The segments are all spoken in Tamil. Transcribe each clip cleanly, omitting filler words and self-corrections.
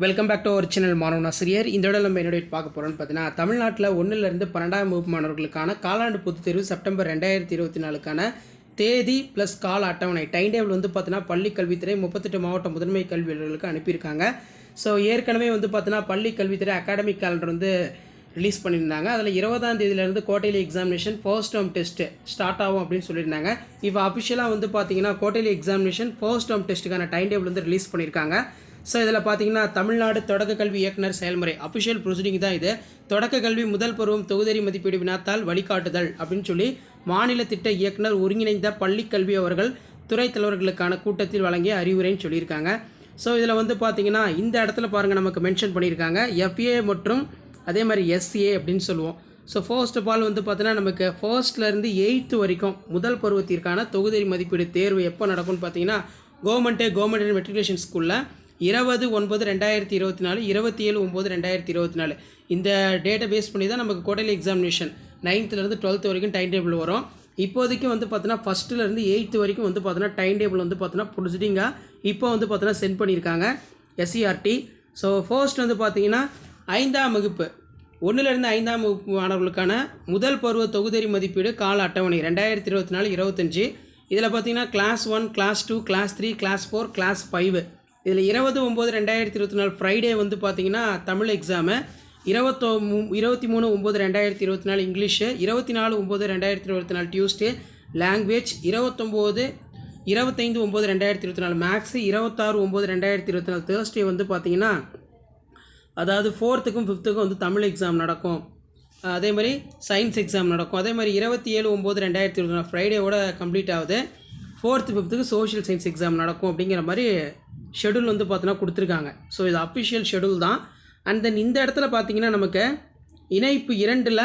Welcome back to our channel மாணவன் ஆசிரியர். இந்த இடம் நம்ம என்னோட பார்க்க போகிறோம்னு பார்த்தீங்கன்னா, தமிழ்நாட்டில் 1லேருந்து 12ஆம் வகுப்பு மாணவர்களுக்கான காலாண்டு பொதுத் தேர்வு செப்டம்பர் 2024க்கான தேதி ப்ளஸ் கால அட்டவணை டைம் டேபிள் வந்து பார்த்தீங்கன்னா பள்ளி கல்வித்துறை 38 மாவட்ட முதன்மை கல்வி அலுவலர்களுக்கு அனுப்பியிருக்காங்க. ஸோ ஏற்கனவே வந்து பார்த்தீங்கன்னா பள்ளி கல்வித்துறை அகாடமிக் கேலண்டர் வந்து ரிலீஸ் பண்ணியிருந்தாங்க. அதில் 20ஆம் தேதியிலேருந்து quarterly examination first term test start ஆகும் அப்படின்னு சொல்லியிருந்தாங்க. இப்போ அஃபிஷியலாக வந்து பார்த்தீங்கன்னா குவார்டர்லி எக்ஸாமினேஷன் ஃபர்ஸ்ட் டேர்ம் டெஸ்ட்டுக்கான டைம் டேபிள் வந்து ரிலீஸ் பண்ணியிருக்காங்க. ஸோ இதில் பார்த்தீங்கன்னா தமிழ்நாடு தொடக்க கல்வி இயக்குனர் செயல்முறை அஃபிஷியல் ப்ரொசீடிங் தான் இது. தொடக்க கல்வி முதல் பருவம் தொகுதறி மதிப்பீடு வினாத்தால் வழிகாட்டுதல் அப்படின்னு சொல்லி மாநில திட்ட இயக்குனர் ஒருங்கிணைந்த பள்ளி கல்வி அவர்கள் துறை தலைவர்களுக்கான கூட்டத்தில் வழங்கிய அறிவுரைன்னு சொல்லியிருக்காங்க. ஸோ இதில் வந்து பார்த்தீங்கன்னா இந்த இடத்துல பாருங்கள் நமக்கு மென்ஷன் பண்ணியிருக்காங்க எஃப்ஏ மற்றும் அதே மாதிரி எஸ்ஏ அப்படின்னு சொல்லுவோம். ஸோ ஃபர்ஸ்ட் ஆஃப் ஆல் வந்து பார்த்தீங்கன்னா நமக்கு ஃபர்ஸ்ட்லேருந்து 8th வரைக்கும் முதல் பருவத்திற்கான தொகுதறி மதிப்பீடு தேர்வு எப்போ நடக்கும்னு பார்த்தீங்கன்னா கவர்மெண்ட் மெட்ரிகுலேஷன் ஸ்கூலில் 20/9/2024 27/9/2024 இந்த டேட்டை பேஸ் பண்ணி தான் நமக்கு குவார்டர்லி எக்ஸாமினேஷன் 9th-லேருந்து 12th வரைக்கும் டைம் டேபிள் வரும். இப்போதைக்கு வந்து பார்த்தீங்கன்னா ஃபஸ்ட்டுலேருந்து 8th வரைக்கும் வந்து பார்த்தீங்கன்னா டைம் டேபிள் வந்து பார்த்தீங்கன்னா ப்ரொசீடிங்காக இப்போ வந்து பார்த்தீங்கன்னா சென்ட் பண்ணியிருக்காங்க எஸ்சிஆர்டி. ஸோ ஃபர்ஸ்ட் வந்து பார்த்தீங்கன்னா 5ஆம் வகுப்பு 1லேருந்து 5ஆம் வகுப்பு மாணவர்களுக்கான முதல் பருவ தொகுதறி மதிப்பீடு கால அட்டவணை 2024-25. இதில் பார்த்தீங்கன்னா class 1, class 2, class 3, class 4, class 5. இதில் 20/9/2024 ஃப்ரைடே வந்து பார்த்தீங்கன்னா Tamil exam, 23/9/2024 English, 24/9/2024 Tuesday language, 25/9/2024 maths, 26/9/2024 Thursday வந்து பார்த்தீங்கன்னா அதாவது 4th-க்கும் 5th-க்கும் வந்து தமிழ் எக்ஸாம் நடக்கும். அதே மாதிரி சயின்ஸ் எக்ஸாம் நடக்கும். அதே மாதிரி 27/9/2024 ஃப்ரைடேவோட கம்ப்ளீட் ஆகுது. 4th 5th-க்கு சோஷியல் சயின்ஸ் எக்ஸாம் நடக்கும் அப்படிங்கிற மாதிரி ஷெடியூல் வந்து பார்த்தீங்கன்னா கொடுத்துருக்காங்க. ஸோ இது அஃபிஷியல் ஷெடியூல் தான். அண்ட் தென் இந்த இடத்துல பார்த்தீங்கன்னா நமக்கு இணைப்பு 2ல்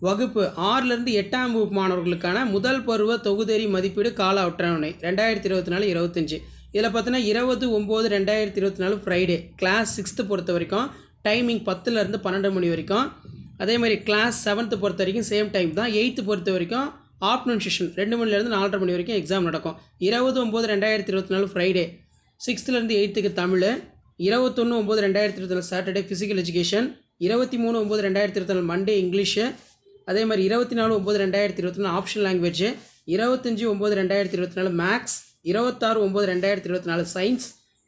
வகுப்பு 6லேருந்து 8ஆம் வகுப்பு மாணவர்களுக்கான முதல் பருவ தொகுதறி மதிப்பீடு கால அட்டவணை 2024-25. இதில் பார்த்தீங்கன்னா 20/9/2024 ஃப்ரைடே கிளாஸ் 6th பொறுத்த வரைக்கும் டைமிங் 10லேருந்து 12 மணி வரைக்கும். அதே மாதிரி கிளாஸ் 7th பொறுத்த வரைக்கும் சேம் டைம் தான். 8th பொறுத்த வரைக்கும் ஆஃப்டர்நூன் செஷன் 2 மணிலேருந்து 4:30 மணி வரைக்கும் எக்ஸாம் நடக்கும். 20/9/2024 ஃப்ரைடே 6th-லேருந்து 8th-க்கு Tamil, 21/9/2024 Saturday physical education, 23/9/2024 Monday English, அதே மாதிரி 24/9/2024 optional language, 25/9/2024 maths, 26/9/2024 science,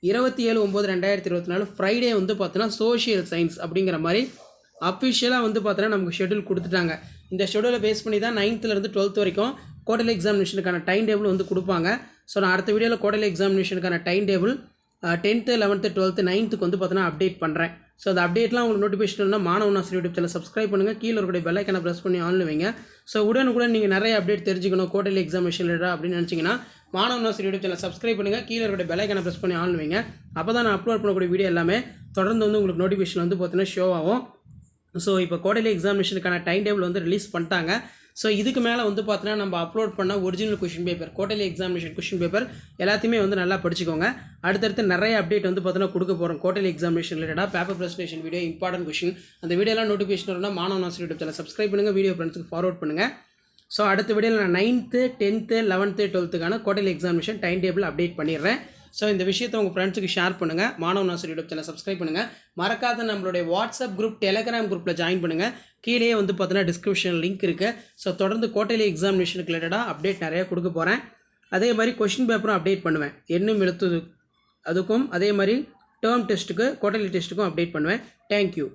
27/9/2024 Friday வந்து பார்த்தோன்னா சோஷியல் சயின்ஸ் அப்படிங்கிற மாதிரி அஃபிஷியலாக வந்து பார்த்தோன்னா நமக்கு ஷெடியூல் கொடுத்துட்டாங்க. இந்த ஷெடியூலை பேஸ் பண்ணி தான் 9th-லேருந்து 12th வரைக்கும் குவார்டர்லி எக்ஸாமினேஷனுக்கான டைம் டேபிள் வந்து கொடுப்பாங்க. ஸோ நான் அடுத்த வீடியோவில் குவார்டர்லி எக்ஸாமினேஷனுக்கான time table 10th, 11th, 12th, 9th-க்கு வந்து பார்த்தீங்கன்னா அப்டேட் பண்ணுறேன். ஸோ அந்த அப்டேட்லாம் உங்களுக்கு நோட்டிஃபிகேஷன் இருந்தால் மாணவன் ஆசிரியர் யூடியூப் சேனல் சப்ஸ்கிரைப் பண்ணுங்கள். கீழே இருக்கக்கூடிய பெல் ஐக்கானை ப்ரெஸ் பண்ணி ஆன்ல வைங்க. ஸோ உடனுக்குடன் நீங்கள் நிறைய அப்டேட் தெரிஞ்சுக்கணும் குவார்டர்லி எக்ஸாமினேஷன் ரிலேட்டடாக அப்படின்னு நினச்சிங்கன்னா மாணவன் ஆசிரியர் யூடியூப் சேனல் சப்ஸ்கிரைப் பண்ணுங்கள். கீழே இருக்கக்கூடிய பெல் ஐக்கானை ப்ரெஸ் பண்ணி ஆன்ல வைங்க. அப்போ தான் நான் அப்லோட் பண்ணக்கூடிய வீடியோ எல்லாமே தொடர்ந்து வந்து உங்களுக்கு நோட்டிஃபிகேஷன் வந்து பார்த்தீங்கன்னா ஷோ ஆகும். ஸோ இப்போ குவார்டர்லி எக்ஸாமினேஷனுக்கான டைம் டேபிள் வந்து ரிலீஸ் பண்ணிட்டாங்க. ஸோ இதுக்கு மேலே வந்து பார்த்தீங்கன்னா நம்ம அப்லோட் பண்ண original question paper quarterly examination question paper எல்லாத்தையுமே வந்து நல்லா படிச்சுக்கோங்க. அடுத்தடுத்து நிறைய அப்டேட் வந்து பார்த்தீங்கன்னா கொடுக்க போகிறோம் குவார்டர்லி எக்ஸாமினேஷன் ரிலேட்டடாக paper presentation video, important question. அந்த வீடியோலாம் நோட்டிஃபிகேஷன் இருந்தால் மாணவன் ஆசிரியர் யூடியூப் சேனல் சப்ஸ்கிரைப் பண்ணுங்கள், வீடியோ ஃப்ரெண்ட்ஸுக்கு ஃபார்வர்ட் பண்ணுங்கள். ஸோ அடுத்த வீடியோவில் நான் 9th, 10th, 11th, 12th-க்கான quarterly examination time table update பண்ணிடுறேன். ஸோ இந்த விஷயத்தை உங்கள் ஃப்ரெண்ட்ஸுக்கு ஷேர் பண்ணுங்கள். மாணவன் ஆசிரியர் யூடியூப் சேனல் சப்ஸ்கிரைப் பண்ணுங்கள். மறக்காத நம்மளுடைய வாட்ஸ்அப் குரூப், டெலகிராம் குரூப்பில் ஜாயின் பண்ணுங்கள். கீழே வந்து பார்த்தீங்கன்னா டிஸ்கிரிப்ஷன் லிங்க் இருக்குது. ஸோ தொடர்ந்து குவார்டர்லி எக்ஸாமினேஷனுக்கு ரிலேட்டடாக அப்டேட் நிறையா கொடுக்க போகிறேன். அதே மாதிரி கொஷின் பேப்பரும் அப்டேட் பண்ணுவேன். எண்ணும் எழுத்து அதுக்கும் அதே மாதிரி டேர்ம் டெஸ்ட்டுக்கு குவார்டர்லி டெஸ்ட்டுக்கும் அப்டேட் பண்ணுவேன். தேங்க்யூ.